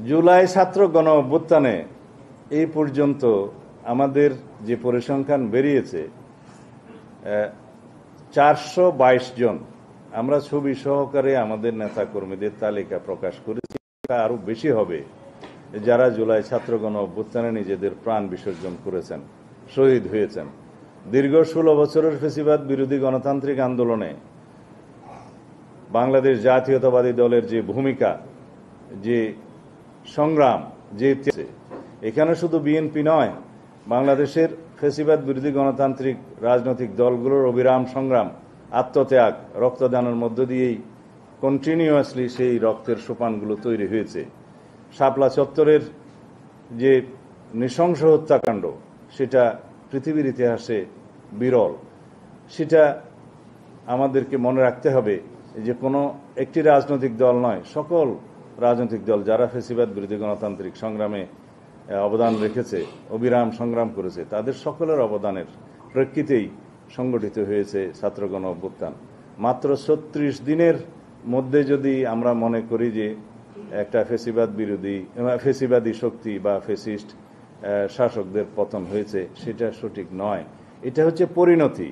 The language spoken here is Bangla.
জুলাই ছাত্র গণ অভ্যুত্থানে এই পর্যন্ত আমাদের যে পরিসংখ্যান বেরিয়েছে 422 জন। আমরা ছবি সহকারে আমাদের নেতা কর্মীদের তালিকা প্রকাশ করেছি, আরো বেশি হবে যারা জুলাই ছাত্র গণ অভ্যুত্থানে নিজেদের প্রাণ বিসর্জন করেছেন, শহীদ হয়েছেন। দীর্ঘ 16 বছরের ফ্যাসিবাদ বিরোধী গণতান্ত্রিক আন্দোলনে বাংলাদেশ জাতীয়তাবাদী দলের যে ভূমিকা, যে সংগ্রাম, যে এখানে শুধু বিএনপি নয়, বাংলাদেশের ফ্যাসিবাদ বিরোধী গণতান্ত্রিক রাজনৈতিক দলগুলোর অবিরাম সংগ্রাম, আত্মত্যাগ, রক্তদানের মধ্য দিয়েই কন্টিনিউয়াসলি সেই রক্তের সোপানগুলো তৈরি হয়েছে। শাপলা চত্বরের যে নৃশংস হত্যাকাণ্ড, সেটা পৃথিবীর ইতিহাসে বিরল। সেটা আমাদেরকে মনে রাখতে হবে যে কোনো একটি রাজনৈতিক দল নয়, সকল রাজনৈতিক দল যারা ফ্যাসিবাদ বিরোধী গণতান্ত্রিক সংগ্রামে অবদান রেখেছে, অবিরাম সংগ্রাম করেছে, তাদের সকলের অবদানের প্রেক্ষিতেই সংগঠিত হয়েছে ছাত্র গণ অভ্যুত্থান। মাত্র 36 দিনের মধ্যে যদি আমরা মনে করি যে একটা ফ্যাসিবাদী শক্তি বা ফ্যাসিস্ট শাসকদের পতন হয়েছে, সেটা সঠিক নয়। এটা হচ্ছে পরিণতি।